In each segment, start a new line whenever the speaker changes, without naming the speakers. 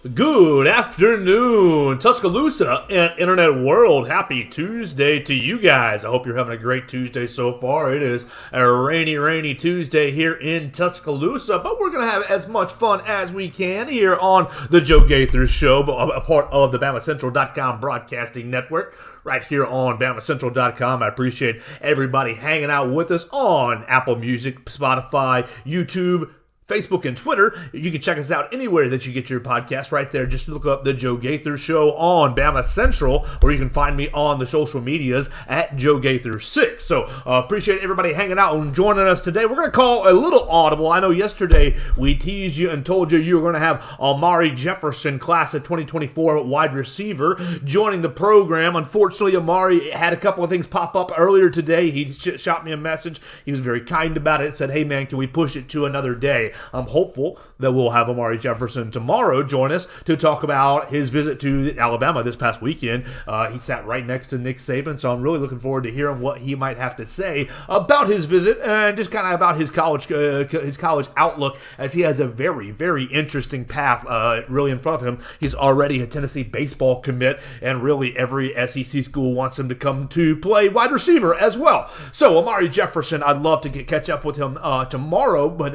Good afternoon, Tuscaloosa and Internet World. Happy Tuesday to you guys. I hope you're having a great Tuesday so far. It is a rainy Tuesday here in Tuscaloosa, but we're going to have as much fun as we can here on the Joe Gaither Show, a part of the BamaCentral.com broadcasting network. Right here on BamaCentral.com. I appreciate everybody hanging out with us on Apple Music, Spotify, YouTube, Facebook, and Twitter. You can check us out anywhere that you get your podcast. Right there, just look up the Joe Gaither Show on Bama Central, or you can find me on the social medias at Joe Gaither 6. So appreciate everybody hanging out and joining us today. We're going to call a little audible. I know yesterday we teased you and told you were going to have Amari Jefferson, class of 2024 wide receiver, joining the program. Unfortunately, Amari had a couple of things pop up earlier today. He shot me a message. He was very kind about it. Said, hey man, can we push it to another day? I'm hopeful that we'll have Amari Jefferson tomorrow join us to talk about his visit to Alabama this past weekend. He sat right next to Nick Saban, so I'm really looking forward to hearing what he might have to say about his visit and just kind of about his college outlook, as he has a very interesting path really in front of him. He's already a Tennessee baseball commit, and really every SEC school wants him to come to play wide receiver as well. So Amari Jefferson, I'd love to catch up with him tomorrow, but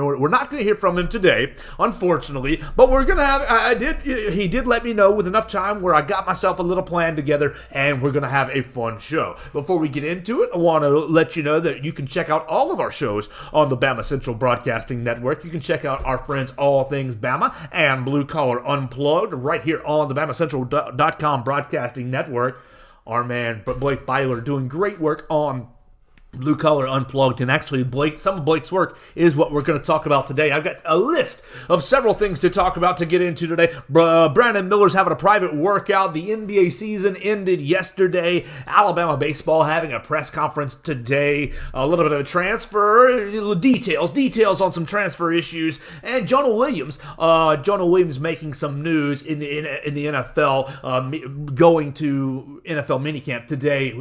we're not going to hear from him today, unfortunately, but we're going to have, he did let me know with enough time where I got myself a little plan together, and we're going to have a fun show. Before we get into it, I want to let you know that you can check out all of our shows on the Bama Central Broadcasting Network. You can check out our friends All Things Bama and Blue Collar Unplugged right here on the BamaCentral.com Broadcasting Network. Our man Blake Byler doing great work on Blue Collar Unplugged, and actually some of Blake's work is what we're going to talk about today. I've got a list of several things to talk about to get into today. Brandon Miller's having a private workout. The NBA season ended yesterday. Alabama baseball having a press conference today. A little bit of a transfer, details on some transfer issues, and Jonah Williams making some news in the NFL, going to NFL minicamp today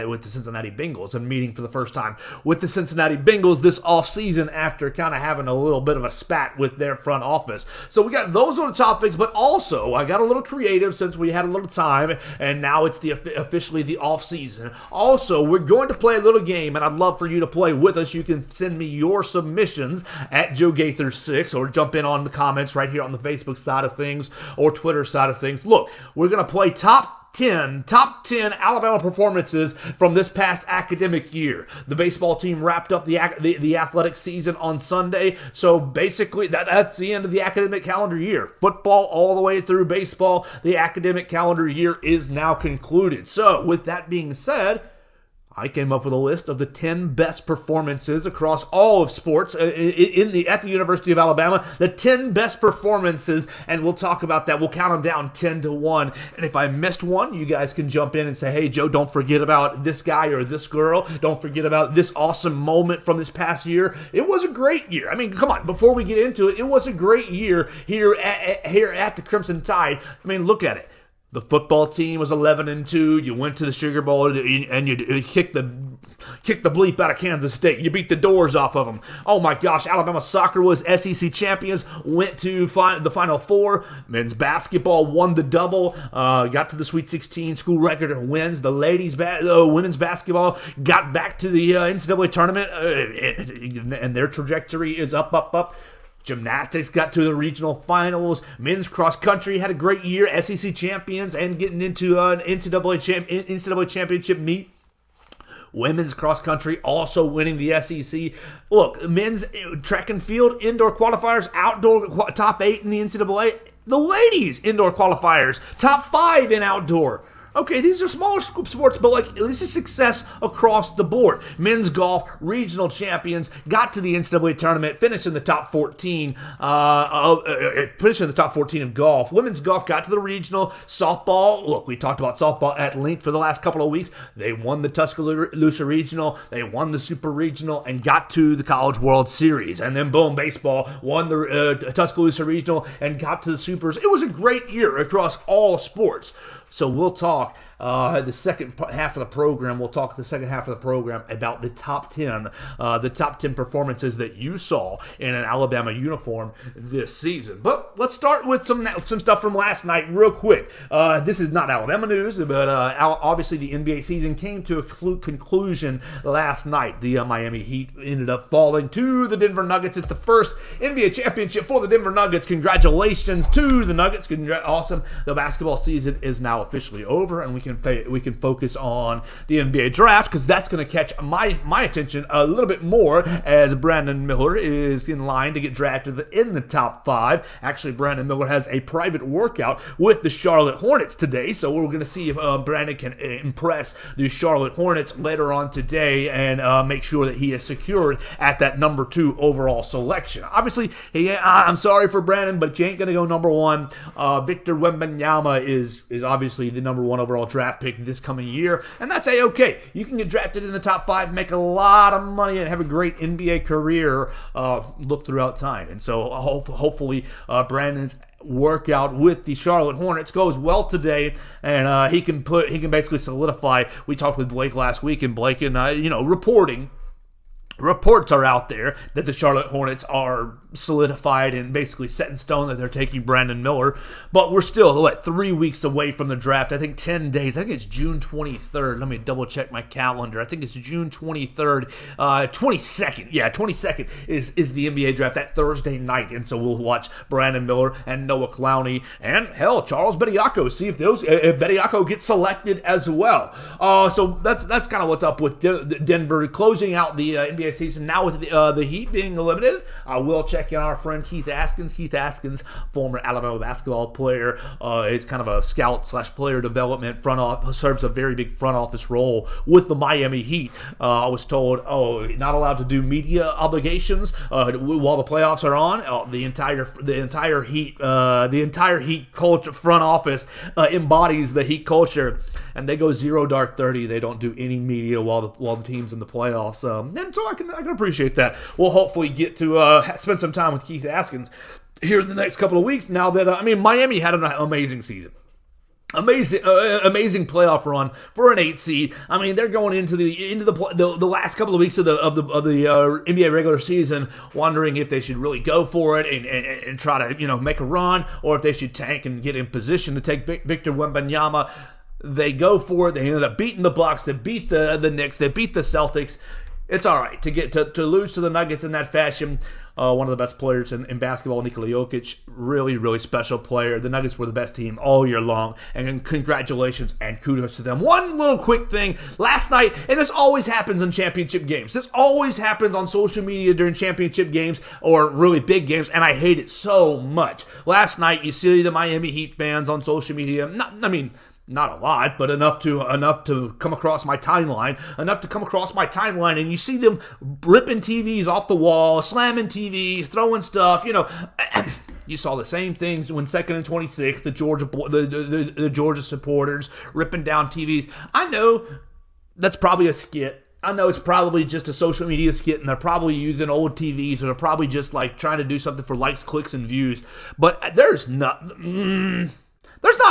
with the Cincinnati Bengals and meeting for the first time with the Cincinnati Bengals this offseason after kind of having a little bit of a spat with their front office. So we got those on the topics, but also I got a little creative since we had a little time, and now it's officially the offseason. Also, we're going to play a little game, and I'd love for you to play with us. You can send me your submissions at Joe Gaither 6, or jump in on the comments right here on the Facebook side of things or Twitter side of things. Look, we're going to play top 10 Alabama performances from this past academic year. The baseball team wrapped up the athletic season on Sunday, so basically that's the end of the academic calendar year. Football all the way through baseball, the academic calendar year is now concluded. So with that being said, I came up with a list of the 10 best performances across all of sports at the University of Alabama. The 10 best performances, and we'll talk about that. We'll count them down 10-1. And if I missed one, you guys can jump in and say, hey, Joe, don't forget about this guy or this girl. Don't forget about this awesome moment from this past year. It was a great year. I mean, come on, before we get into it, it was a great year here at the Crimson Tide. I mean, look at it. The football team was 11-2. You went to the Sugar Bowl and you kicked the bleep out of Kansas State. You beat the doors off of them. Oh my gosh, Alabama soccer was SEC champions. Went to the Final Four. Men's basketball won the double. Got to the Sweet 16 school record wins. The women's basketball got back to the NCAA tournament, and their trajectory is up. Gymnastics got to the regional finals. Men's cross country had a great year. SEC champions and getting into an NCAA championship meet. Women's cross country also winning the SEC. Look, men's track and field indoor qualifiers, outdoor top 8 in the NCAA. The ladies indoor qualifiers, top 5 in outdoor. Okay, these are smaller sports, but this is success across the board. Men's golf, regional champions, got to the NCAA tournament, finished in the top 14. Finished in the top 14 of golf. Women's golf got to the regional. Softball, look, we talked about softball at length for the last couple of weeks. They won the Tuscaloosa regional, they won the super regional, and got to the College World Series. And then boom, baseball won the Tuscaloosa regional and got to the supers. It was a great year across all sports. So we'll talk the second half of the program. We'll talk the second half of the program about the top 10 performances that you saw in an Alabama uniform this season. But let's start with some stuff from last night real quick. This is not Alabama news, but obviously the NBA season came to a conclusion last night. The Miami Heat ended up falling to the Denver Nuggets. It's the first NBA championship for the Denver Nuggets. Congratulations to the Nuggets. Awesome. The basketball season is now officially over, and we can focus on the NBA draft, because that's going to catch my attention a little bit more, as Brandon Miller is in line to get drafted in the top 5. Actually, Brandon Miller has a private workout with the Charlotte Hornets today, so we're going to see if Brandon can impress the Charlotte Hornets later on today and make sure that he is secured at that number 2 overall selection. Obviously, I'm sorry for Brandon, but you ain't going to go number 1. Victor Wembanyama is obviously the number 1 overall draft pick this coming year, and that's A-okay. You can get drafted in the top 5, make a lot of money, and have a great NBA career look throughout time. And so hopefully Brandon's workout with the Charlotte Hornets goes well today, and he can basically solidify. We talked with Blake last week, and Blake and reports are out there that the Charlotte Hornets are solidified and basically set in stone that they're taking Brandon Miller. But we're still, 3 weeks away from the draft. I think 10 days. I think it's June 23rd. Let me double check my calendar. I think it's June 23rd. 22nd. Yeah, 22nd is the NBA draft, that Thursday night. And so we'll watch Brandon Miller and Noah Clowney and, hell, Charles Bediako. See if Bediako gets selected as well. So that's kind of what's up with Denver closing out the NBA season. Now with the Heat being eliminated, I will check in our friend Keith Askins. Keith Askins, former Alabama basketball player, is kind of a scout/player development front office, serves a very big front office role with the Miami Heat. I was told, not allowed to do media obligations while the playoffs are on. The entire Heat culture front office embodies the Heat culture, and they go 0 dark 30. They don't do any media while the team's in the playoffs. And so I can appreciate that. We'll hopefully get to spend some time with Keith Askins here in the next couple of weeks. Now that Miami had an amazing season. Amazing playoff run for an 8 seed. I mean, they're going into the last couple of weeks of the NBA regular season, wondering if they should really go for it and try to make a run, or if they should tank and get in position to take Victor Wembanyama. They go for it. They ended up beating the Bucks. They beat the Knicks. They beat the Celtics. It's all right to lose to the Nuggets in that fashion. One of the best players in basketball, Nikola Jokic, really, really special player. The Nuggets were the best team all year long, and congratulations and kudos to them. One little quick thing. Last night, and this always happens in championship games. This always happens on social media during championship games or really big games, and I hate it so much. Last night, you see the Miami Heat fans on social media. Not a lot, but enough to come across my timeline. And you see them ripping TVs off the wall, slamming TVs, throwing stuff. You saw the same things when 2nd and 26, the Georgia supporters ripping down TVs. I know that's probably a skit. I know it's probably just a social media skit, and they're probably using old TVs, or they're probably just trying to do something for likes, clicks, and views. But there's not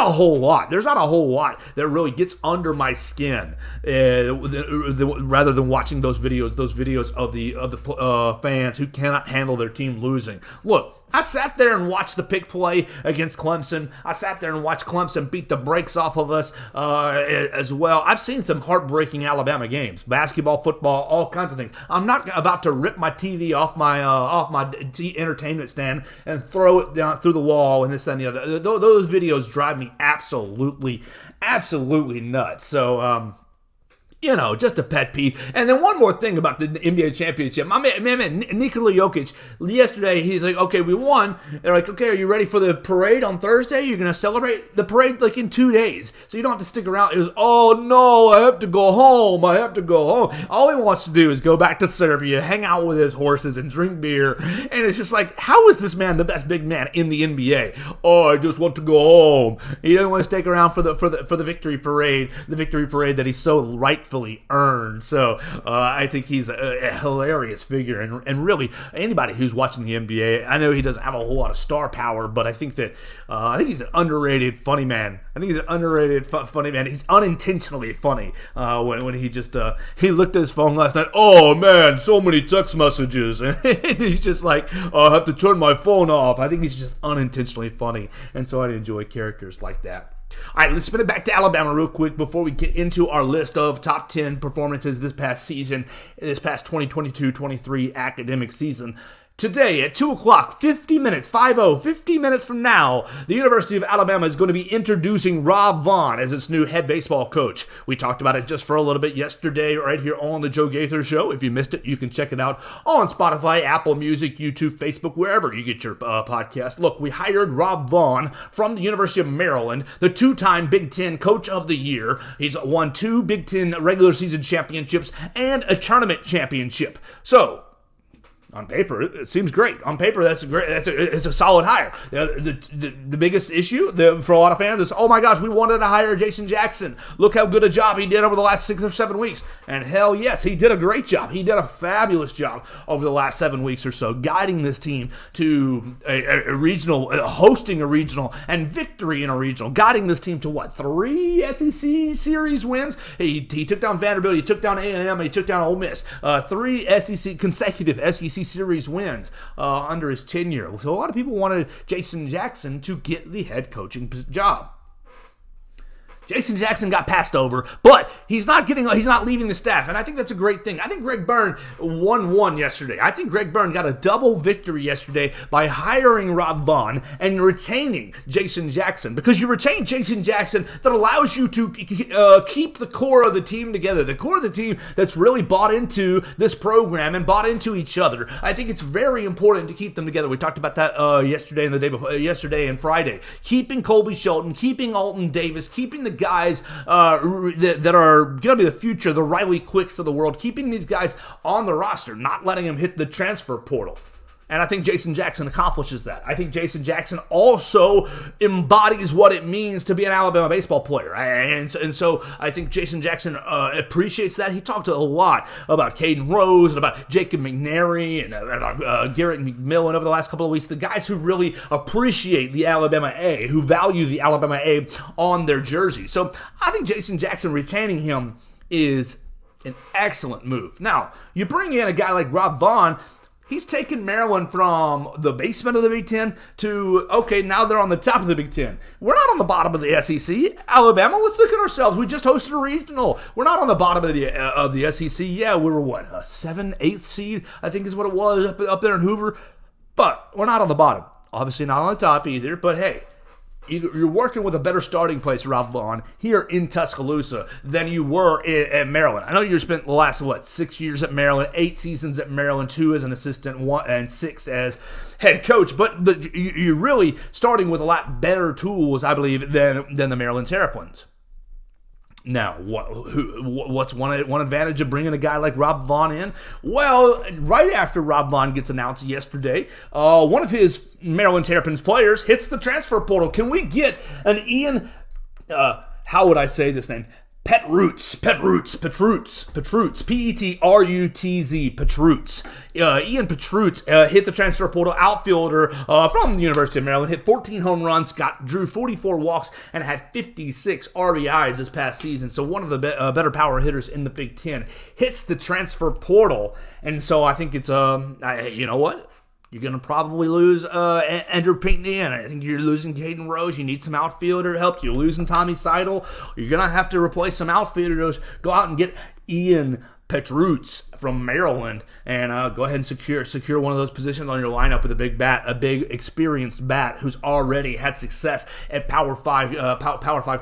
a whole lot. There's not a whole lot that really gets under my skin, rather than watching those videos of the fans who cannot handle their team losing. Look, I sat there and watched the pick play against Clemson. I sat there and watched Clemson beat the brakes off of us as well. I've seen some heartbreaking Alabama games, basketball, football, all kinds of things. I'm not about to rip my TV off my entertainment stand and throw it down through the wall and this, that, and the other. Those videos drive me absolutely nuts. So, just a pet peeve. And then one more thing about the NBA championship. My man, Nikola Jokic, yesterday, he's like, okay, we won. They're like, okay, are you ready for the parade on Thursday? You're going to celebrate the parade in 2 days. So you don't have to stick around. It was, oh, no, I have to go home. All he wants to do is go back to Serbia, hang out with his horses, and drink beer. And it's just like, how is this man the best big man in the NBA? Oh, I just want to go home. He doesn't want to stick around for the victory parade, that he so rightfully rightfully earned. So I think he's a hilarious figure, and really anybody who's watching the NBA, I know he doesn't have a whole lot of star power, but I think that he's an underrated funny man. I think he's an underrated funny man. He's unintentionally funny. When he just he looked at his phone last night. Oh man, so many text messages, and he's just like, I have to turn my phone off. I think he's just unintentionally funny, and so I enjoy characters like that. All right, let's spin it back to Alabama real quick before we get into our list of top 10 performances this past season, this past 2022-23 academic season. Today at 2 o'clock, 50 minutes from now, the University of Alabama is going to be introducing Rob Vaughn as its new head baseball coach. We talked about it just for a little bit yesterday right here on the Joe Gaither Show. If you missed it, you can check it out on Spotify, Apple Music, YouTube, Facebook, wherever you get your podcast. Look, we hired Rob Vaughn from the University of Maryland, the two-time Big Ten Coach of the Year. He's won 2 Big Ten regular season championships and a tournament championship. So, on paper, it seems great. On paper, it's a solid hire. The biggest issue for a lot of fans is, oh my gosh, we wanted to hire Jason Jackson. Look how good a job he did over the last 6 or 7 weeks. And hell yes, he did a great job. He did a fabulous job over the last 7 weeks or so, guiding this team to a regional, hosting a regional, and victory in a regional, guiding this team to 3 SEC series wins. He took down Vanderbilt, he took down A&M, he took down Ole Miss. 3 consecutive SEC series wins under his tenure. So a lot of people wanted Jason Jackson to get the head coaching job. Jason Jackson got passed over, but he's not leaving the staff, and I think that's a great thing. I think Greg Byrne won yesterday. I think Greg Byrne got a double victory yesterday by hiring Rob Vaughn and retaining Jason Jackson, because you retain Jason Jackson, that allows you to keep the core of the team together, the core of the team that's really bought into this program and bought into each other. I think it's very important to keep them together. We talked about that yesterday and the day before, yesterday and Friday. Keeping Colby Shelton, keeping Alton Davis, keeping the guys that are going to be the future, the Riley Quicks of the world, keeping these guys on the roster, not letting them hit the transfer portal. And I think Jason Jackson accomplishes that. I think Jason Jackson also embodies what it means to be an Alabama baseball player. And so I think Jason Jackson appreciates that. He talked a lot about Caden Rose and about Jacob McNary and about Garrett McMillan over the last couple of weeks. The guys who really appreciate the Alabama A, who value the Alabama A on their jersey. So I think Jason Jackson retaining him is an excellent move. Now, you bring in a guy like Rob Vaughn. He's taken Maryland from the basement of the Big Ten to, okay, now they're on the top of the Big Ten. We're not on the bottom of the SEC. Alabama, let's look at ourselves. We just hosted a regional. We're not on the bottom of the SEC. Yeah, we were what, a 7th, 8th seed, I think is what it was up there in Hoover. But we're not on the bottom. Obviously not on the top either, but hey, you're working with a better starting place, Rob Vaughn, here in Tuscaloosa than you were at Maryland. I know you spent the last, 6 years at Maryland, 8 seasons at Maryland, 2 as an assistant, 1 and 6 as head coach, but you're really starting with a lot better tools, I believe, than the Maryland Terrapins. Now, what's one advantage of bringing a guy like Rob Vaughn in? Well, right after Rob Vaughn gets announced yesterday, one of his Maryland Terrapins players hits the transfer portal. Can we get an Ian, how would I say this name? Petrutz, P-E-T-R-U-T-Z, Petrutz. Ian Petrutz hit the transfer portal, outfielder from the University of Maryland, hit 14 home runs, drew 44 walks, and had 56 RBIs this past season. So one of the better power hitters in the Big Ten hits the transfer portal, and so I think it's you know what? You're going to probably lose Andrew Pinckney, and I think you're losing Caden Rose. You need some outfielder help. You're losing Tommy Seidel. You're going to have to replace some outfielders. Go out and get Ian Petrutz from Maryland and go ahead and secure one of those positions on your lineup with a big bat, a big experienced bat who's already had success at Power 5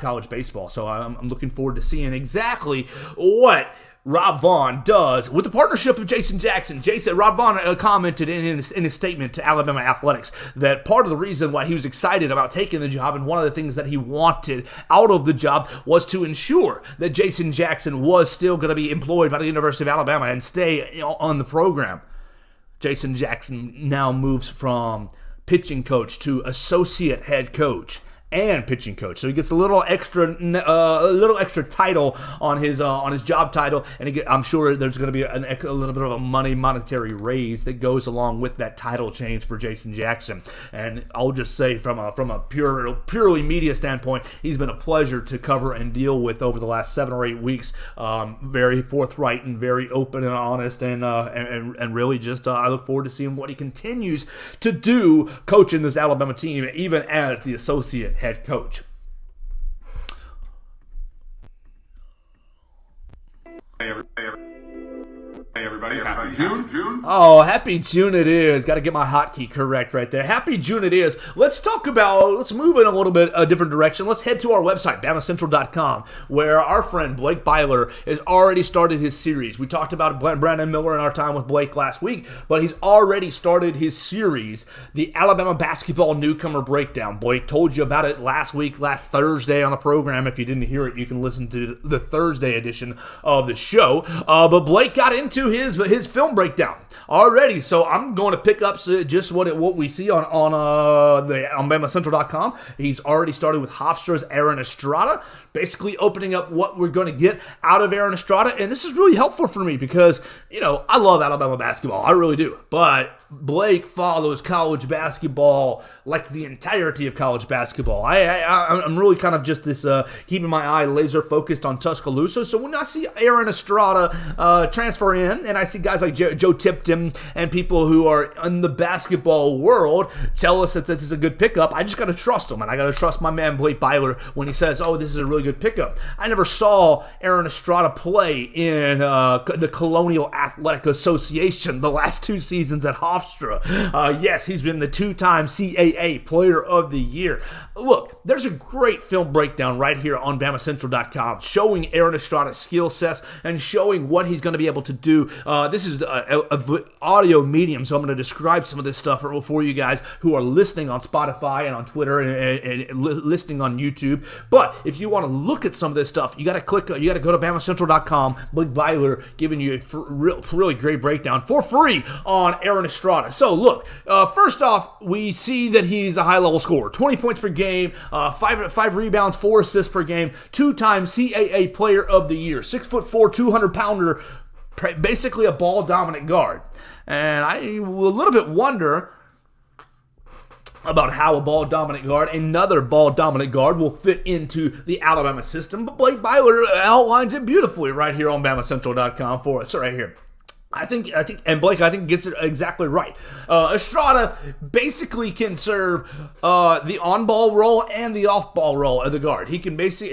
college baseball. So I'm looking forward to seeing exactly what Rob Vaughn does with the partnership of Jason Jackson. Rob Vaughn commented in his statement to Alabama Athletics that part of the reason why he was excited about taking the job, and one of the things that he wanted out of the job, was to ensure that Jason Jackson was still going to be employed by the University of Alabama and stay on the program. Jason Jackson now moves from pitching coach to associate head coach. and pitching coach. So he gets a little extra title on his job title, and I'm sure there's going to be a little bit of a monetary raise that goes along with that title change for Jason Jackson. And I'll just say from a purely media standpoint, he's been a pleasure to cover and deal with over the last 7 or 8 weeks. Very forthright and very open and honest, and really just I look forward to seeing what he continues to do coaching this Alabama team, even as the associate head coach.
Hey everybody, happy June.
Oh, happy June it is. Got to get my hotkey correct right there. Happy June it is. Let's move in a little bit a different direction. Let's head to our website, BamaCentral.com, where our friend Blake Byler has already started his series. We talked about Brandon Miller in our time with Blake last week, but he's already started his series, the Alabama Basketball Newcomer Breakdown. Blake told you about it last Thursday on the program. If you didn't hear it, you can listen to the Thursday edition of the show. But Blake got into his film breakdown already, so I'm going to pick up just what we see on BamaCentral.com. He's already started with Hofstra's Aaron Estrada, basically opening up what we're going to get out of Aaron Estrada, and this is really helpful for me because, I love Alabama basketball, I really do, but Blake follows college basketball like the entirety of college basketball. I'm really kind of just this keeping my eye laser focused on Tuscaloosa. So when I see Aaron Estrada transfer in, and I see guys like Joe Tipton and people who are in the basketball world tell us that this is a good pickup, I just got to trust them, and I got to trust my man Blake Byler when he says, "Oh, this is a really good pickup." I never saw Aaron Estrada play in the Colonial Athletic Association the last 2 seasons at Hofstra. Yes, he's been the 2-time CAA Player of the Year. Look, there's a great film breakdown right here on BamaCentral.com showing Aaron Estrada's skill sets and showing what he's going to be able to do. This is a audio medium, so I'm going to describe some of this stuff for you guys who are listening on Spotify and on Twitter and listening on YouTube. But if you want to look at some of this stuff, you got to go to BamaCentral.com. Blake Byler giving you a really great breakdown for free on Aaron Estrada. So look, first off, we see that he's a high-level scorer. 20 points per game, 5 rebounds, 4 assists per game, 2-time CAA Player of the Year, 6'4", 200-pounder, basically a ball-dominant guard. And I a little bit wonder about how another ball-dominant guard will fit into the Alabama system, but Blake Byler outlines it beautifully right here on BamaCentral.com for us, right here. I think, and Blake, I think, gets it exactly right. Estrada basically can serve the on-ball role and the off-ball role of the guard. He can dictate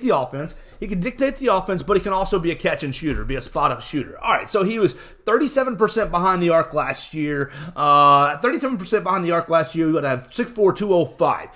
the offense. He can dictate the offense, but he can also be a catch and shooter, be a spot-up shooter. All right, so he was 37% behind the arc last year. 37% behind the arc last year. He would have 6'4", 205.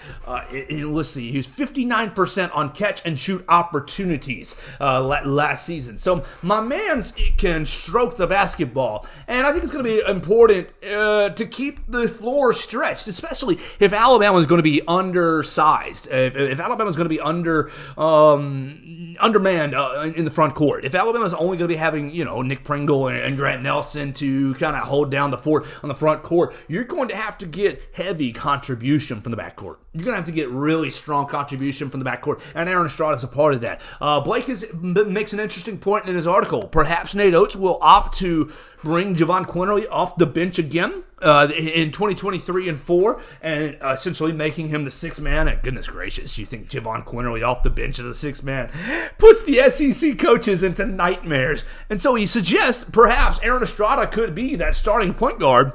Let's see, he was 59% on catch and shoot opportunities last season. So my man's can stroke the basketball, and I think it's going to be important to keep the floor stretched, especially if Alabama is going to be undersized. If Alabama is going to be undermanned in the front court. If Alabama's only going to be having, Nick Pringle and Grant Nelson to kind of hold down the fort on the front court, you're going to have to get heavy contribution from the backcourt. You're going to have to get really strong contribution from the backcourt, and Aaron Estrada is a part of that. Blake makes an interesting point in his article. Perhaps Nate Oates will opt to bring Javon Quinterly off the bench again in 2023 and 4, and essentially making him the 6th man. And goodness gracious, you think Javon Quinterly off the bench as a 6th man puts the SEC coaches into nightmares. And so he suggests perhaps Aaron Estrada could be that starting point guard.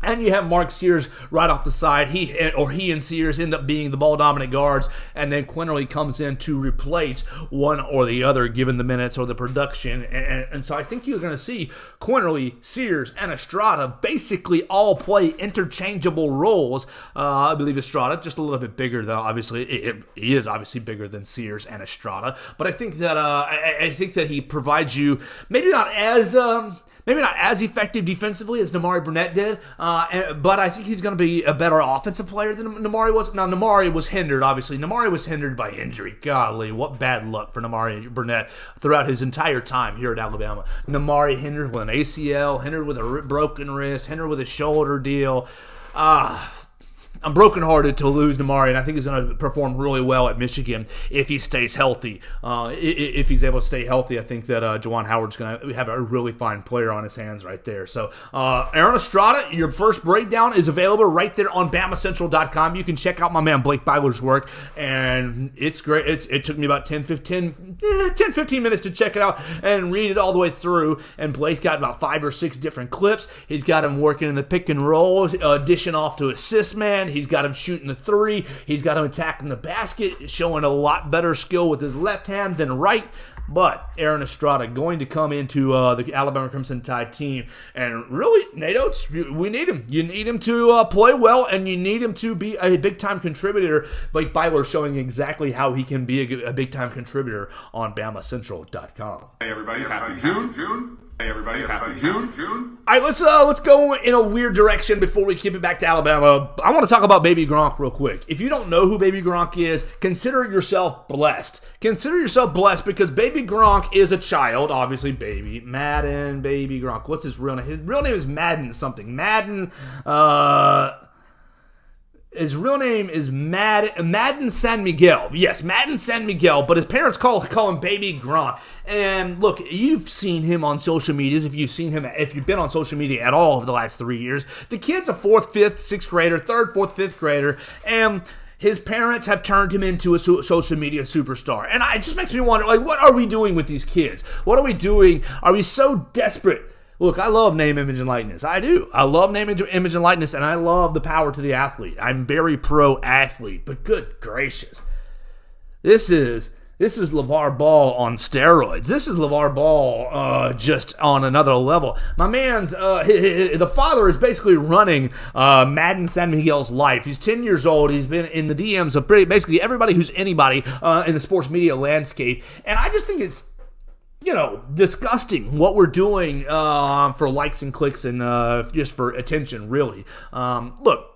And you have Mark Sears right off the side. He and Sears end up being the ball-dominant guards, and then Quinterly comes in to replace one or the other, given the minutes or the production. And so I think you're going to see Quinterly, Sears, and Estrada basically all play interchangeable roles. I believe Estrada just a little bit bigger, though. Obviously, he is obviously bigger than Sears and Estrada. But I think that he provides you maybe not as effective defensively as Namari Burnett did, but I think he's going to be a better offensive player than Namari was. Now, Namari was hindered, obviously. Namari was hindered by injury. Golly, what bad luck for Namari Burnett throughout his entire time here at Alabama. Namari hindered with an ACL, hindered with a broken wrist, hindered with a shoulder deal. I'm brokenhearted to lose Damari, and I think he's going to perform really well at Michigan if he stays healthy. If he's able to stay healthy, I think that Juwan Howard's going to have a really fine player on his hands right there. So, Aaron Estrada, your first breakdown is available right there on BamaCentral.com. You can check out my man Blake Byler's work, and it's great. It took me about 10-15 minutes to check it out and read it all the way through, and Blake's got about 5 or 6 different clips. He's got him working in the pick and roll, dishing off to assist man. He's got him shooting the three. He's got him attacking the basket, showing a lot better skill with his left hand than right. But Aaron Estrada going to come into the Alabama Crimson Tide team, and really, Nate Oates, we need him. You need him to play well, and you need him to be a big-time contributor. Blake Byler showing exactly how he can be a big-time contributor on BamaCentral.com.
Hey everybody, happy June. Hey everybody, happy June.
All right, let's go in a weird direction before we keep it back to Alabama. I want to talk about Baby Gronk real quick. If you don't know who Baby Gronk is, consider yourself blessed. Consider yourself blessed because Baby Gronk is a child, obviously Baby Gronk. What's his real name? His real name is Madden something. His real name is Madden San Miguel. Yes, Madden San Miguel, but his parents call him Baby Gronk. And look, you've seen him on social medias. If you've been on social media at all over the last 3 years, the kid's a 4th, 5th, 6th grader, 3rd, 4th, 5th grader, and his parents have turned him into a social media superstar. And it just makes me wonder, what are we doing with these kids? What are we doing? Are we so desperate? Look, I love name, image, and likeness. I do. I love name, image, and likeness, and I love the power to the athlete. I'm very pro-athlete, but good gracious. This is LeVar Ball on steroids. This is LeVar Ball just on another level. My man's, the father is basically running Madden San Miguel's life. He's 10 years old. He's been in the DMs of basically everybody who's anybody in the sports media landscape, and I just think it's disgusting what we're doing for likes and clicks and just for attention, really. Look,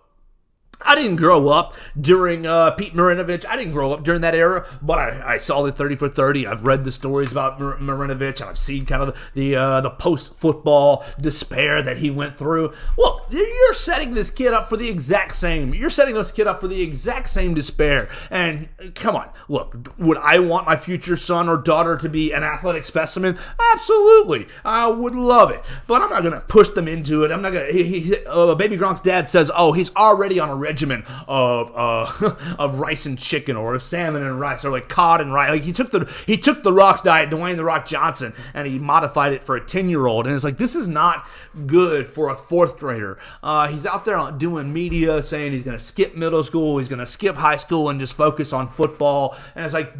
I didn't grow up during Pete Marinovich. I didn't grow up during that era, but I saw the 30 for 30. I've read the stories about Marinovich, and I've seen kind of the post-football despair that he went through. Look, you're setting this kid up for the exact same. You're setting this kid up for the exact same despair. And come on, look, would I want my future son or daughter to be an athletic specimen? Absolutely, I would love it. But I'm not gonna push them into it. I'm not gonna. Baby Gronk's dad says, "Oh, he's already on a regimen of rice and chicken, or of salmon and rice, or like cod and rice." Like he took the Rock's diet, Dwayne the Rock Johnson, and he modified it for a 10-year-old. And it's like, this is not good for a 4th grader. He's out there doing media saying he's going to skip middle school, he's going to skip high school, and just focus on football. And it's like,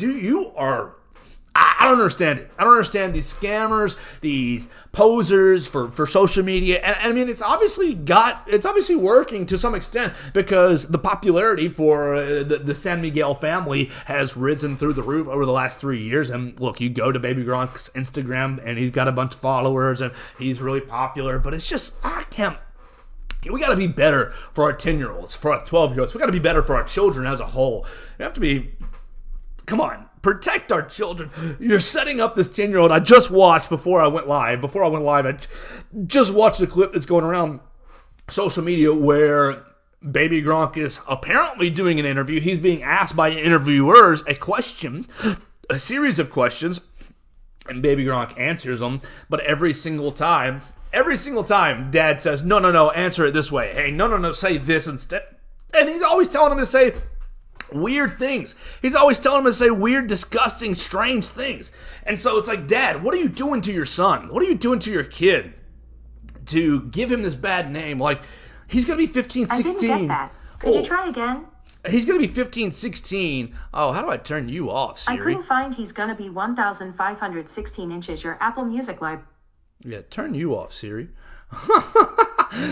I don't understand it. I don't understand these scammers, these posers for social media. And I mean, it's obviously working to some extent, because the popularity for the San Miguel family has risen through the roof over the last 3 years. And look, you go to Baby Gronk's Instagram and he's got a bunch of followers and he's really popular, but it's just, we got to be better for our 10-year-olds, for our 12-year-olds. We got to be better for our children as a whole. We have to be, come on. Protect our children. You're setting up this 10-year-old. I just watched before I went live, I just watched the clip that's going around social media where Baby Gronk is apparently doing an interview. He's being asked by interviewers a series of questions, and Baby Gronk answers them, but every single time, Dad says, no, answer it this way. Hey, no, say this instead. And he's always telling him to say weird things. He's always telling him to say weird, disgusting, strange things. And so it's like, Dad, what are you doing to your son? What are you doing to your kid to give him this bad name? Like, he's going to be 15, 16.
I didn't get that. Could you try again?
He's going to be 15, 16. Oh, how do I turn you off, Siri?
I couldn't find he's going to be 1,516 inches. Your Apple Music library.
Yeah, turn you off, Siri.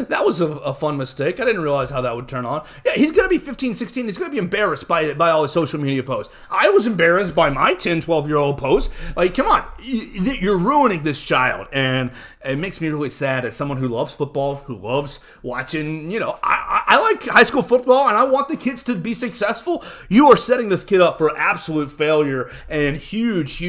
That was a fun mistake. I didn't realize how that would turn on. Yeah, he's going to be 15, 16. He's going to be embarrassed by all his social media posts. I was embarrassed by my 10, 12-year-old posts. Like, come on. You're ruining this child. And it makes me really sad as someone who loves football, who loves watching, I like high school football, and I want the kids to be successful. You are setting this kid up for absolute failure and huge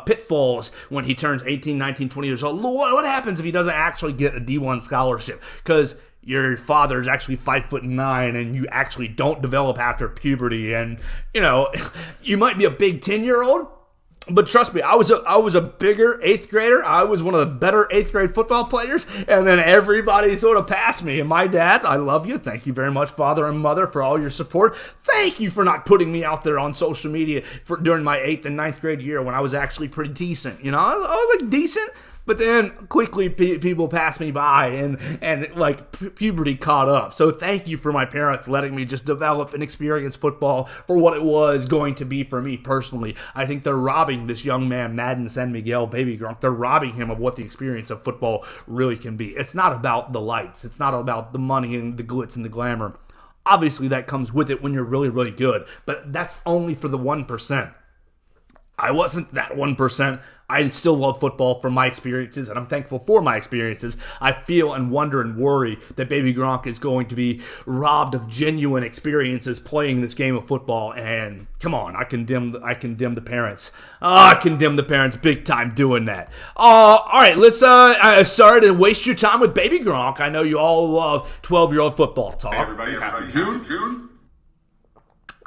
pitfalls when he turns 18, 19, 20 years old. What happens if he doesn't actually get a D1 scholarship? Because your father's actually 5'9" and you actually don't develop after puberty, and you might be a big 10-year-old, but trust me, I was a bigger 8th grader. I was one of the better 8th grade football players, and then everybody sort of passed me. And my dad, I love you. Thank you very much, father and mother, for all your support. Thank you for not putting me out there on social media during my 8th and 9th grade year when I was actually pretty decent. I was like decent. But then quickly people passed me by and like puberty caught up. So thank you for my parents letting me just develop and experience football for what it was going to be for me personally. I think they're robbing this young man, Madden San Miguel, Baby Gronk. They're robbing him of what the experience of football really can be. It's not about the lights. It's not about the money and the glitz and the glamour. Obviously that comes with it when you're really, really good. But that's only for the 1%. I wasn't that 1%. I still love football from my experiences, and I'm thankful for my experiences. I feel and wonder and worry that Baby Gronk is going to be robbed of genuine experiences playing this game of football. And come on, I condemn the parents. I condemn the parents big time doing that. All right, let's. Sorry to waste your time with Baby Gronk. I know you all love 12-year-old football talk.
Hey everybody, happy June.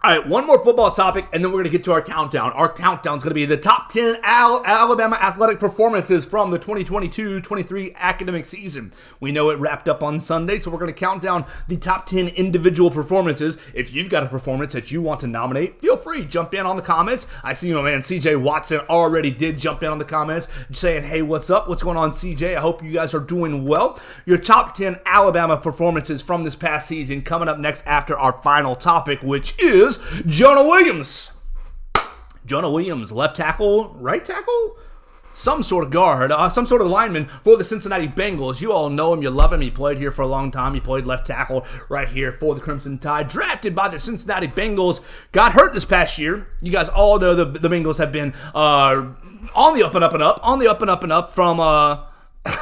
All right, one more football topic, and then we're going to get to our countdown. Our countdown is going to be the top 10 Alabama athletic performances from the 2022-23 academic season. We know it wrapped up on Sunday, so we're going to count down the top 10 individual performances. If you've got a performance that you want to nominate, feel free, jump in on the comments. I see my man CJ Watson already did jump in on the comments, saying, hey, what's up? What's going on, CJ? I hope you guys are doing well. Your top 10 Alabama performances from this past season coming up next after our final topic, which is Jonah Williams. Jonah Williams, left tackle, right tackle? Some sort of guard, some sort of lineman for the Cincinnati Bengals. You all know him, you love him. He played here for a long time. He played left tackle right here for the Crimson Tide. Drafted by the Cincinnati Bengals. Got hurt this past year. You guys all know the Bengals have been on the up and up and up from... on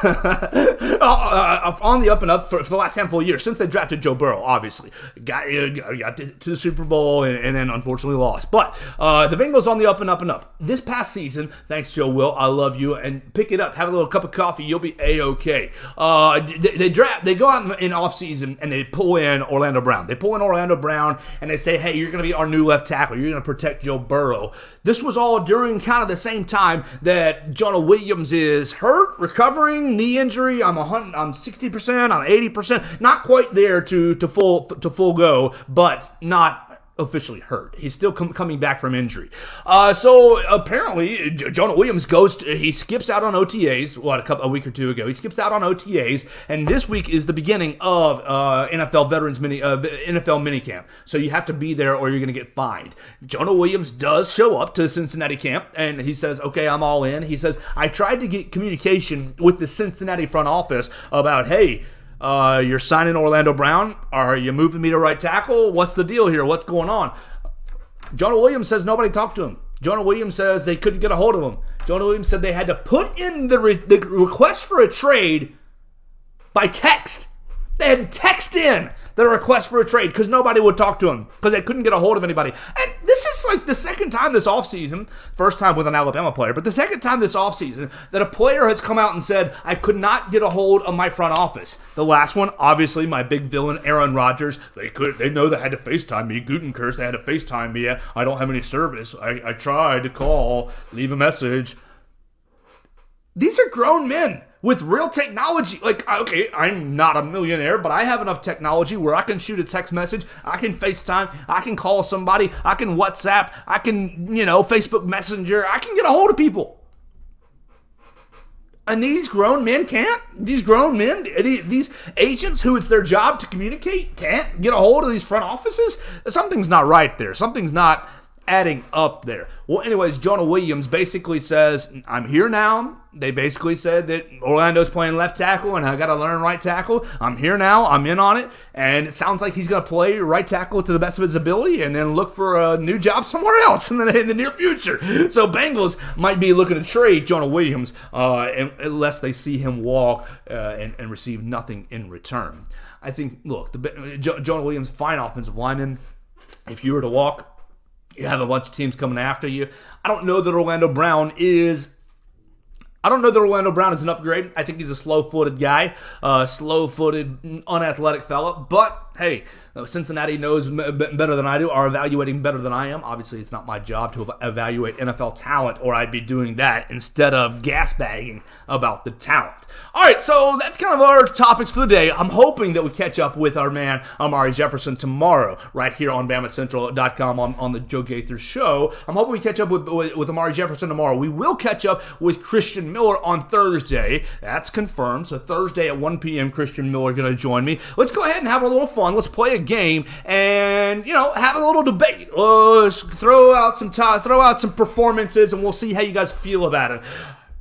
the up and up for the last handful of years since they drafted Joe Burrow. Obviously got to the Super Bowl and then unfortunately lost, but the Bengals on the up and up this past season. Thanks, Joe Will, I love you, and pick it up, have a little cup of coffee, you'll be a-okay. They go out in off season and they pull in Orlando Brown and they say, hey, you're going to be our new left tackle, you're going to protect Joe Burrow. This was all during kind of the same time that Jonah Williams is hurt, recovering, knee injury. I'm 60%, I'm 80%, not quite there to full go, but not officially hurt. He's still coming back from injury. So apparently Jonah Williams he skips out on OTAs. A week or two ago, he skips out on OTAs, and this week is the beginning of NFL veterans NFL minicamp. So you have to be there or you're going to get fined. Jonah Williams does show up to Cincinnati camp, and he says, okay, I'm all in. He says, I tried to get communication with the Cincinnati front office about, hey, you're signing Orlando Brown? Are you moving me to right tackle? What's the deal here? What's going on? Jonah Williams says nobody talked to him. Jonah Williams says they couldn't get a hold of him. Jonah Williams said they had to put in the request for a trade by text. They had to text in the request for a trade because nobody would talk to him because they couldn't get a hold of anybody. And this is like the second time this offseason, first time with an Alabama player, but the second time this offseason that a player has come out and said, I could not get a hold of my front office. The last one, obviously, my big villain, Aaron Rodgers. They know they had to FaceTime me. Gutenkirch, they had to FaceTime me. I don't have any service. I tried to call, leave a message. These are grown men with real technology. Like, okay, I'm not a millionaire, but I have enough technology where I can shoot a text message, I can FaceTime, I can call somebody, I can WhatsApp, I can, Facebook Messenger, I can get a hold of people. And these grown men can't? These grown men, these agents who it's their job to communicate, can't get a hold of these front offices? Something's not right there. Something's not adding up there. Well, anyways, Jonah Williams basically says, I'm here now. They basically said that Orlando's playing left tackle and I got to learn right tackle. I'm here now. I'm in on it. And it sounds like he's going to play right tackle to the best of his ability and then look for a new job somewhere else in the near future. So Bengals might be looking to trade Jonah Williams unless they see him walk and receive nothing in return. I think, look, Jonah Williams, fine offensive lineman. If you were to walk, you have a bunch of teams coming after you. I don't know that Orlando Brown is I don't know that Orlando Brown is an upgrade. I think he's a slow-footed guy, slow-footed, unathletic fella. But, hey, Cincinnati knows better than I do, are evaluating better than I am. Obviously, it's not my job to evaluate NFL talent, or I'd be doing that instead of gas-bagging about the talent. All right, so that's kind of our topics for the day. I'm hoping that we catch up with our man Amari Jefferson tomorrow, right here on BamaCentral.com on the Joe Gaither show. I'm hoping we catch up with Amari Jefferson tomorrow. We will catch up with Christian Miller on Thursday. That's confirmed. So Thursday at 1 p.m., Christian Miller going to join me. Let's go ahead and have a little fun. Let's play a game and, have a little debate. Let's throw out some performances, and we'll see how you guys feel about it.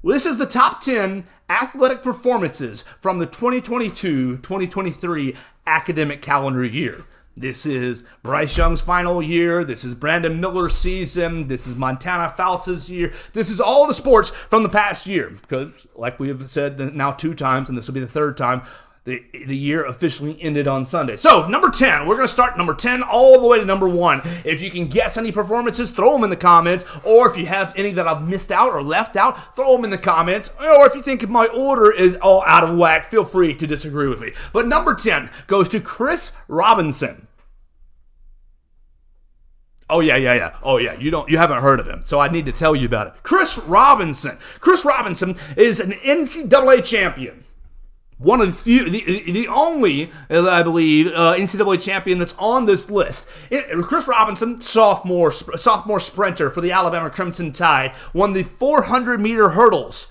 This is the top 10 athletic performances from the 2022-2023 academic calendar year. This is Bryce Young's final year. This is Brandon Miller's season. This is Montana Fouts' year. This is all the sports from the past year. Because, like we have said now 2 times, and this will be the 3rd time, the year officially ended on Sunday. So, number 10. We're going to start number 10 all the way to number 1. If you can guess any performances, throw them in the comments. Or if you have any that I've missed out or left out, throw them in the comments. Or if you think my order is all out of whack, feel free to disagree with me. But number 10 goes to Chris Robinson. Oh, yeah. Oh, yeah. You haven't heard of him, so I need to tell you about it. Chris Robinson. Chris Robinson is an NCAA champion. One of the few, the only, I believe, NCAA champion that's on this list. Chris Robinson, sophomore sprinter for the Alabama Crimson Tide, won the 400-meter hurdles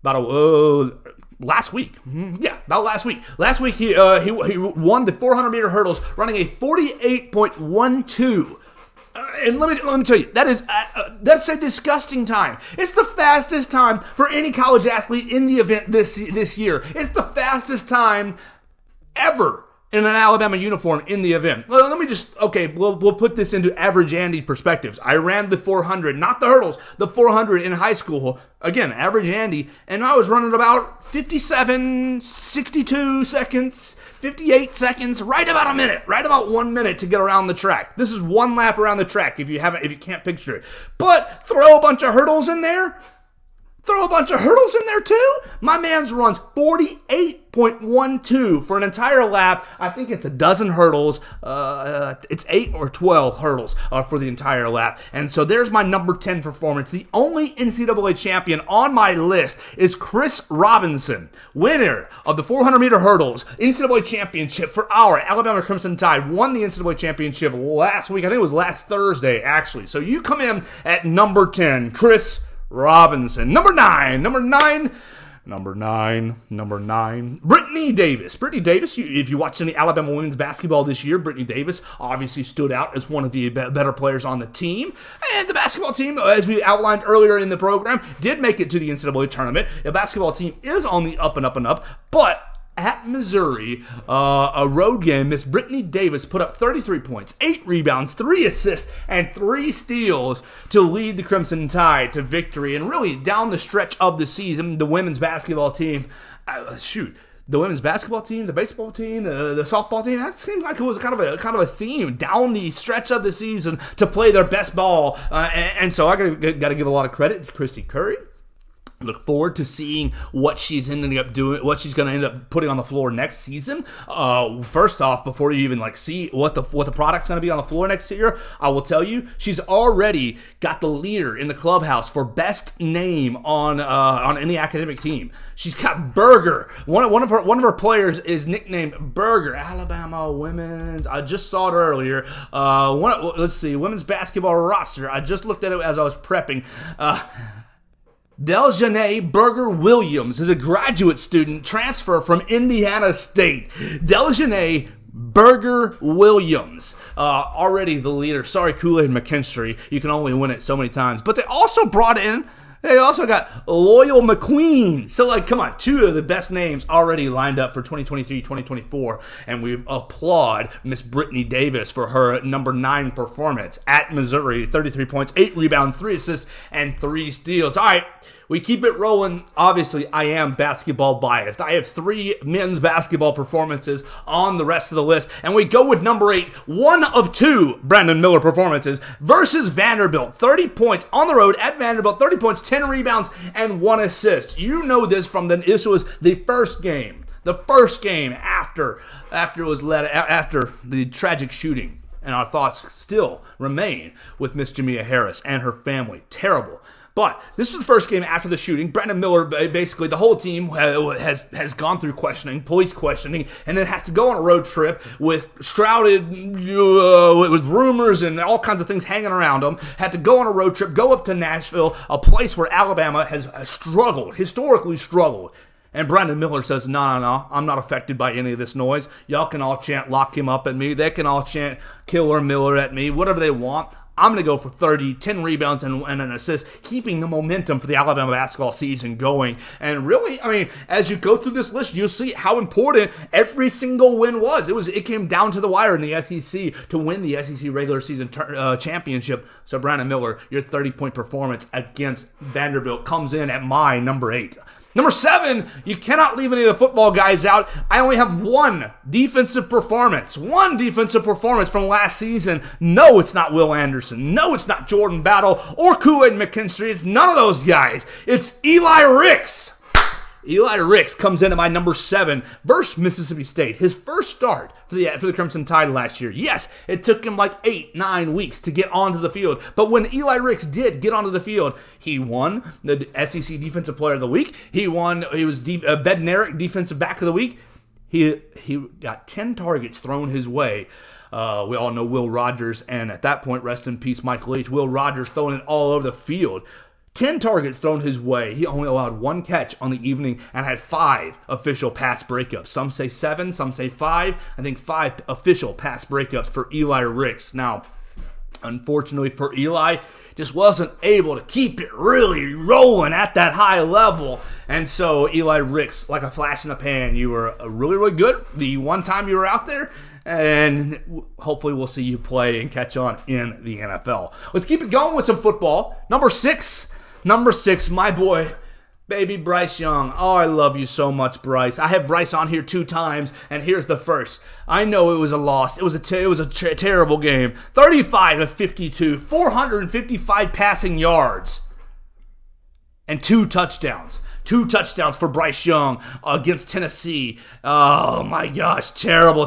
last week. About last week. Last week he won the 400-meter hurdles, running a 48.12. And let me tell you, that's a disgusting time. It's the fastest time for any college athlete in the event this year. It's the fastest time ever in an Alabama uniform in the event. Well, we'll put this into average Andy perspectives. I ran the 400, not the hurdles, the 400 in high school. Again, average Andy, and I was running about 57, 62 seconds, 58 seconds, right about 1 minute to get around the track. This is one lap around the track if you can't picture it. But throw a bunch of hurdles in there. Too. My man's runs 48.12 for an entire lap. I think it's a dozen hurdles. It's 8 or 12 hurdles for the entire lap. And so there's my number 10 performance. The only NCAA champion on my list is Chris Robinson, winner of the 400-meter hurdles, NCAA championship for our Alabama Crimson Tide. Won the NCAA championship last week. I think it was last Thursday, actually. So you come in at number 10, Chris Robinson. Number nine. Brittany Davis. If you watched any Alabama women's basketball this year, Brittany Davis obviously stood out as one of the better players on the team. And the basketball team, as we outlined earlier in the program, did make it to the NCAA tournament. The basketball team is on the up and up, but at Missouri, a road game, Miss Brittany Davis put up 33 points, 8 rebounds, 3 assists, and 3 steals to lead the Crimson Tide to victory. And really, down the stretch of the season, the women's basketball team, the women's basketball team, the baseball team, the softball team, that seemed like it was kind of a theme down the stretch of the season to play their best ball. And so I got to give a lot of credit to Christy Curry. Look forward to seeing what she's ending up doing, what she's going to end up putting on the floor next season. First off, before you even see what the product's going to be on the floor next year, I will tell you she's already got the leader in the clubhouse for best name on any academic team. She's got Burger. One of her players is nicknamed Burger. Alabama women's. I just saw it earlier. Women's basketball roster. I just looked at it as I was prepping. Deljanae Burger Williams is a graduate student transfer from Indiana State. Deljanae Burger Williams, already the leader. Sorry, Kool-Aid McKinstry. You can only win it so many times. But they also got Loyal McQueen. So, come on, 2 of the best names already lined up for 2023-2024. And we applaud Miss Brittany Davis for her number 9 performance at Missouri. 33 points, 8 rebounds, 3 assists, and 3 steals. All right, We keep it rolling. Obviously, I am basketball biased. I have 3 men's basketball performances on the rest of the list. And we go with number 8, one of 2 Brandon Miller performances versus Vanderbilt. 30 points on the road at Vanderbilt. 30 points, 10 rebounds, and 1 assist. You know this from this was the first game. The first game after the tragic shooting. And our thoughts still remain with Miss Jamia Harris and her family. Terrible. But this was the first game after the shooting. Brandon Miller, basically the whole team has gone through questioning, police questioning, and then has to go on a road trip shrouded with rumors and all kinds of things hanging around them. Had to go on a road trip, go up to Nashville, a place where Alabama has struggled, historically struggled. And Brandon Miller says, no, I'm not affected by any of this noise. Y'all can all chant lock him up at me. They can all chant Killer Miller at me, whatever they want. I'm going to go for 30, 10 rebounds, and an assist, keeping the momentum for the Alabama basketball season going. And really, I mean, as you go through this list, you'll see how important every single win was. It came down to the wire in the SEC to win the SEC regular season championship. So Brandon Miller, your 30-point performance against Vanderbilt comes in at my number 8. Number 7, you cannot leave any of the football guys out. I only have one defensive performance from last season. No, it's not Will Anderson. No, it's not Jordan Battle or Kool-Aid McKinstry. It's none of those guys. It's Eli Ricks. Eli Ricks comes in at my number 7 versus Mississippi State. His first start for the Crimson Tide last year. Yes, it took him like 8-9 weeks to get onto the field. But when Eli Ricks did get onto the field, he won the SEC Defensive Player of the Week. He was Bednarik Defensive Back of the Week. He got 10 targets thrown his way. We all know Will Rogers, and at that point, rest in peace, Michael H. Will Rogers throwing it all over the field. 10 targets thrown his way. He only allowed 1 catch on the evening and had 5 official pass breakups. Some say 7, some say 5. I think 5 official pass breakups for Eli Ricks. Now, unfortunately for Eli, just wasn't able to keep it really rolling at that high level. And so Eli Ricks, like a flash in the pan, you were really, really good the one time you were out there. And hopefully we'll see you play and catch on in the NFL. Let's keep it going with some football. Number 6, my boy, baby Bryce Young. Oh, I love you so much, Bryce. I have Bryce on here 2 times, and here's the first. I know it was a loss. It was a terrible game. 35-52, 455 passing yards, and 2 touchdowns. 2 touchdowns for Bryce Young against Tennessee. Oh my gosh, terrible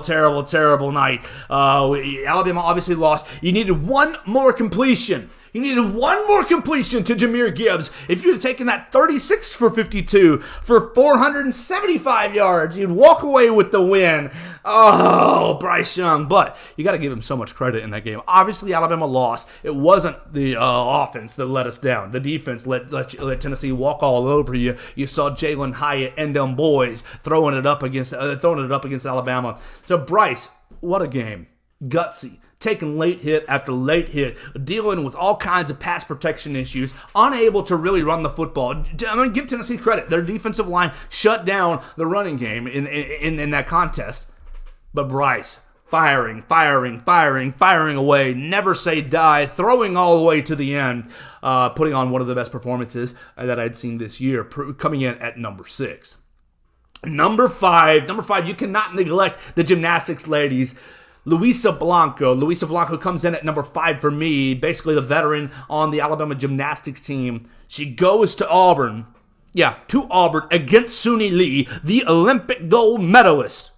night. Alabama obviously lost. You needed one more completion. You needed one more completion to Jahmyr Gibbs. If you'd have taken that 36 for 52 for 475 yards, you'd walk away with the win. Oh, Bryce Young. But you got to give him so much credit in that game. Obviously, Alabama lost. It wasn't the offense that let us down. The defense let Tennessee walk all over you. You saw Jalen Hyatt and them boys throwing it up against Alabama. So, Bryce, what a game. Gutsy. Taking late hit after late hit, dealing with all kinds of pass protection issues, unable to really run the football. I'm going to give Tennessee credit. Their defensive line shut down the running game in that contest. But Bryce, firing away, never say die, throwing all the way to the end, putting on one of the best performances that I'd seen this year, coming in at number 6. Number 5, you cannot neglect the gymnastics ladies. Luisa Blanco comes in at number 5 for me, basically the veteran on the Alabama gymnastics team. She goes to Auburn. To Auburn against Suni Lee, the Olympic gold medalist.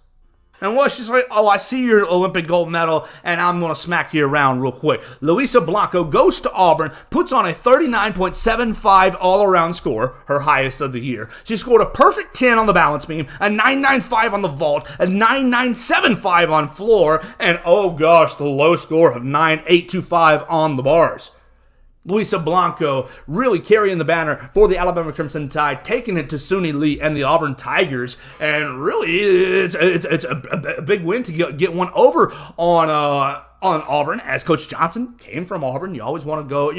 And what she's like, oh, I see your Olympic gold medal, and I'm going to smack you around real quick. Luisa Blanco goes to Auburn, puts on a 39.75 all-around score, her highest of the year. She scored a perfect 10 on the balance beam, a 9.95 on the vault, a 9.975 on floor, and oh gosh, the low score of 9.825 on the bars. Luisa Blanco really carrying the banner for the Alabama Crimson Tide, taking it to Suni Lee and the Auburn Tigers, and really it's a big win to get one over on Auburn, as Coach Johnson came from Auburn. You always want to go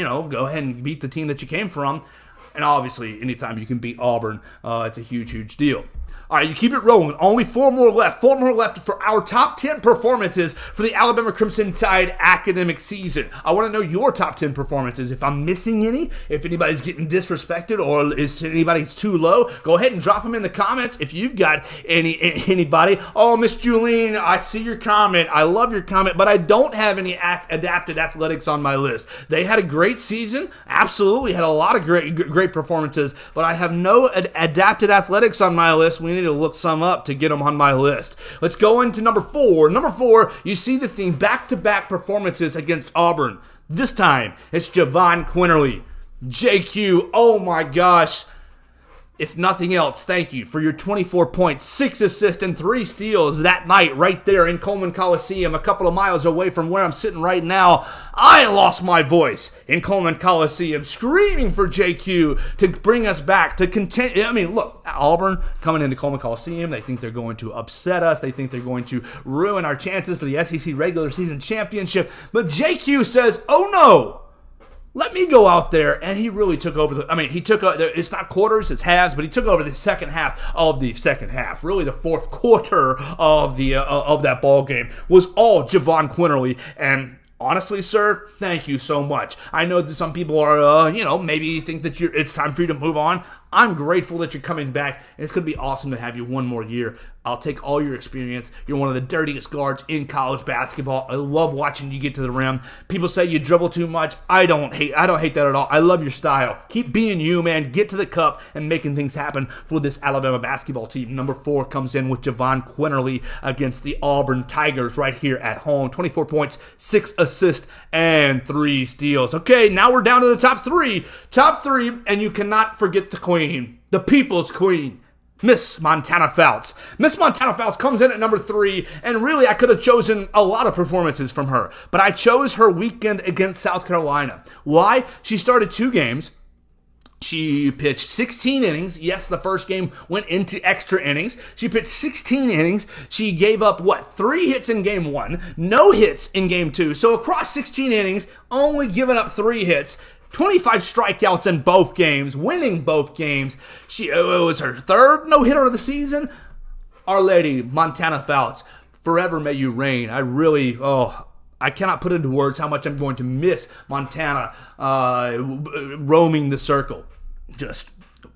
ahead and beat the team that you came from, and obviously anytime you can beat Auburn, it's a huge deal. All right, you keep it rolling. Only 4 more left. 4 more left for our top 10 performances for the Alabama Crimson Tide academic season. I want to know your top 10 performances. If I'm missing any, if anybody's getting disrespected or is anybody's too low, go ahead and drop them in the comments. If you've got anybody, oh, Miss Julene, I see your comment. I love your comment, but I don't have any adapted athletics on my list. They had a great season. Absolutely had a lot of great performances, but I have no adapted athletics on my list. We need to look some up to get them on my list. Let's go into number 4. Number 4, you see the theme, back-to-back performances against Auburn. This time, it's Javon Quinterly. JQ, oh my gosh. If nothing else, thank you for your 24 points, 6 assists, and 3 steals that night right there in Coleman Coliseum, a couple of miles away from where I'm sitting right now. I lost my voice in Coleman Coliseum screaming for JQ to bring us back, to continue. I mean, look, Auburn coming into Coleman Coliseum, they think they're going to upset us. They think they're going to ruin our chances for the SEC regular season championship. But JQ says, oh no. Let me go out there, and he really took over it's not quarters, it's halves, but he took over the second half of the second half. Really, the fourth quarter of that ball game was all Javon Quinterly, and honestly, sir, thank you so much. I know that some people are, maybe think that it's time for you to move on. I'm grateful that you're coming back, and it's going to be awesome to have you one more year. I'll take all your experience. You're one of the dirtiest guards in college basketball. I love watching you get to the rim. People say you dribble too much. I don't hate that at all. I love your style. Keep being you, man. Get to the cup and making things happen for this Alabama basketball team. Number 4 comes in with Javon Quinterly against the Auburn Tigers right here at home. 24 points, 6 assists, and 3 steals. Okay, now we're down to the top 3. Top 3, and you cannot forget the queen, the people's queen, Miss Montana Fouts. Miss Montana Fouts comes in at number 3, and really I could have chosen a lot of performances from her, but I chose her weekend against South Carolina. Why? She started 2 games. She pitched 16 innings. Yes, the first game went into extra innings. She pitched 16 innings. She gave up, 3 hits in game 1, no hits in game 2. So across 16 innings, only giving up 3 hits. 25 strikeouts in both games, winning both games. It was her 3rd no-hitter of the season. Our Lady, Montana Fouts, forever may you reign. I cannot put into words how much I'm going to miss Montana roaming the circle. Just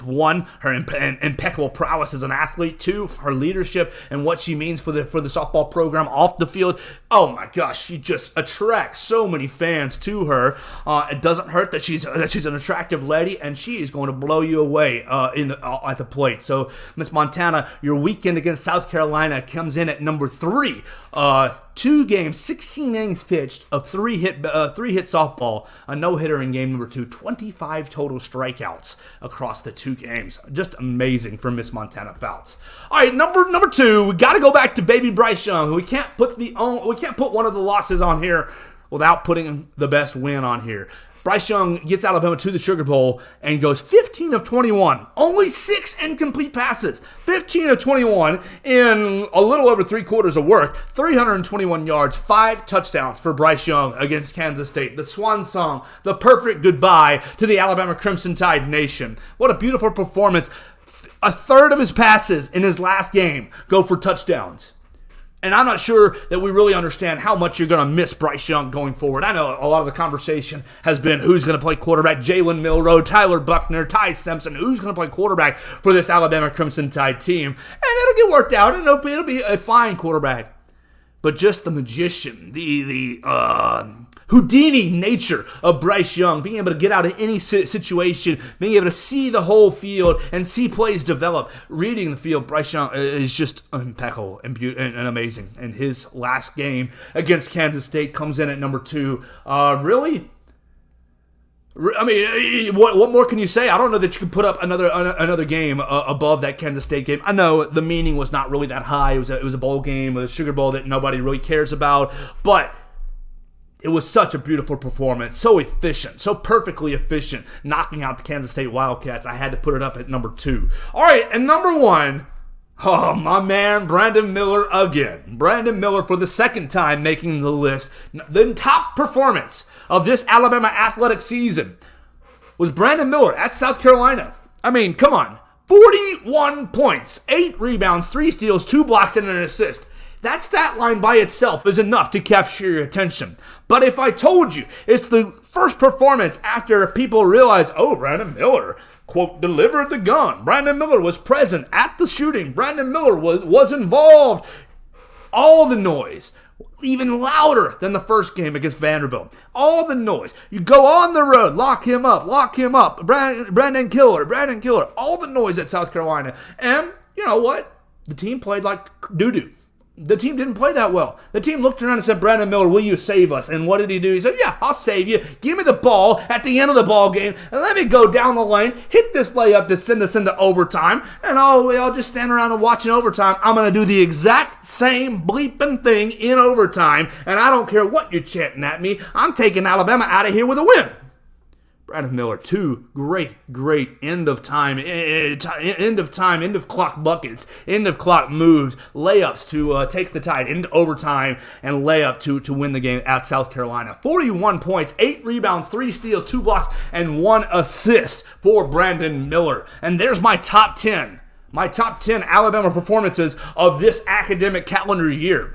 1, her impeccable prowess as an athlete. 2, her leadership and what she means for the softball program off the field. Oh my gosh, she just attracts so many fans to her. It doesn't hurt that she's an attractive lady, and she is going to blow you away at the plate. So, Miss Montana, your weekend against South Carolina comes in at number 3. 2 games, 16 innings pitched of 3-hit softball, a no-hitter in game number 2, 25 total strikeouts across the 2 games. Just amazing for Miss Montana Fouts. All right, number 2, we got to go back to baby Bryce Young. We can't put one of the losses on here without putting the best win on here. Bryce Young gets Alabama to the Sugar Bowl and goes 15 of 21. Only 6 incomplete passes. 15 of 21 in a little over 3 quarters of work. 321 yards, 5 touchdowns for Bryce Young against Kansas State. The swan song, the perfect goodbye to the Alabama Crimson Tide Nation. What a beautiful performance. A third of his passes in his last game go for touchdowns. And I'm not sure that we really understand how much you're going to miss Bryce Young going forward. I know a lot of the conversation has been who's going to play quarterback. Jalen Milroe, Tyler Buckner, Ty Simpson. Who's going to play quarterback for this Alabama Crimson Tide team? And it'll get worked out, and it'll be a fine quarterback. But just the magician, the Houdini nature of Bryce Young, being able to get out of any situation, being able to see the whole field and see plays develop, reading the field, Bryce Young is just impeccable and amazing. And his last game against Kansas State comes in at number 2. Really? I mean, what more can you say? I don't know that you can put up another game above that Kansas State game. I know the meaning was not really that high. It was a bowl game, a Sugar Bowl that nobody really cares about, but it was such a beautiful performance, so efficient, so perfectly efficient, knocking out the Kansas State Wildcats. I had to put it up at number 2. All right, and number 1, oh, my man, Brandon Miller again. Brandon Miller for the second time making the list. The top performance of this Alabama athletic season was Brandon Miller at South Carolina. I mean, come on. 41 points, 8 rebounds, 3 steals, 2 blocks, and an assist. That stat line by itself is enough to capture your attention. But if I told you it's the first performance after people realize, oh, Brandon Miller, quote, delivered the gun. Brandon Miller was present at the shooting. Brandon Miller was involved. All the noise, even louder than the first game against Vanderbilt. All the noise. You go on the road, lock him up. Brandon Killer. All the noise at South Carolina. And you know what? The team played like doo-doo. The team didn't play that well. The team looked around and said, Brandon Miller, will you save us? And what did he do? He said, yeah, I'll save you. Give me the ball at the end of the ball game, and let me go down the lane, hit this layup to send us into overtime, and I'll just stand around and watch in overtime. I'm going to do the exact same bleeping thing in overtime, and I don't care what you're chanting at me. I'm taking Alabama out of here with a win. Brandon Miller, 2 great end of clock buckets, end of clock moves, layups to take the Tide into overtime, and layup to win the game at South Carolina. 41 points, 8 rebounds, 3 steals, 2 blocks, and 1 assist for Brandon Miller. And there's my top 10. My top 10 Alabama performances of this academic calendar year.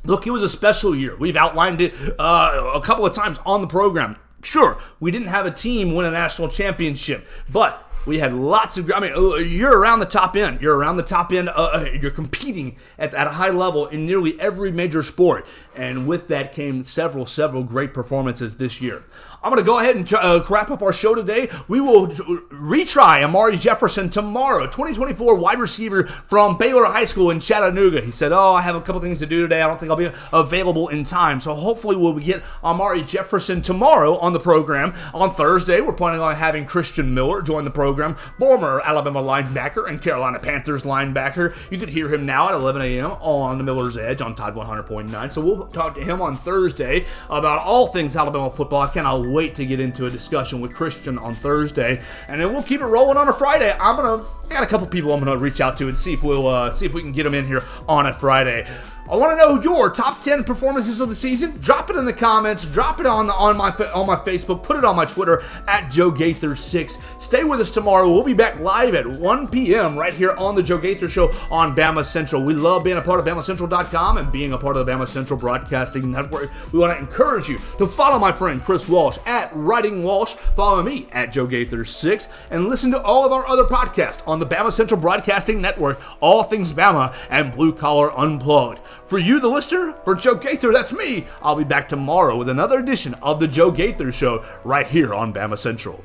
Look, it was a special year. We've outlined it a couple of times on the program. Sure, we didn't have a team win a national championship, but we had lots of, you're around the top end. You're competing at a high level in nearly every major sport. And with that came several great performances this year. I'm going to go ahead and wrap up our show today. We will retry Amari Jefferson tomorrow, 2024 wide receiver from Baylor High School in Chattanooga. He said, I have a couple things to do today. I don't think I'll be available in time. So hopefully we'll get Amari Jefferson tomorrow on the program. On Thursday, we're planning on having Christian Miller join the program, former Alabama linebacker and Carolina Panthers linebacker. You could hear him now at 11 a.m. on the Miller's Edge on Tide 100.9. So we'll talk to him on Thursday about all things Alabama football. I cannot wait to get into a discussion with Christian on Thursday, and then we'll keep it rolling on a Friday. I got a couple people I'm gonna reach out to and see if we can get them in here on a Friday. I want to know your top 10 performances of the season. Drop it in the comments. Drop it on my Facebook. Put it on my Twitter at Joe Gaither 6. Stay with us tomorrow. We'll be back live at 1 p.m. right here on the Joe Gaither Show on BamaCentral. We love being a part of BamaCentral.com and being a part of the BamaCentral Broadcasting Network. We want to encourage you to follow my friend Chris Walsh at Writing Walsh. Follow me at Joe Gaither 6, and listen to all of our other podcasts on the BamaCentral Broadcasting Network. All things Bama and Blue Collar Unplugged. For you, the listener, for Joe Gaither, that's me. I'll be back tomorrow with another edition of the Joe Gaither Show right here on BamaCentral.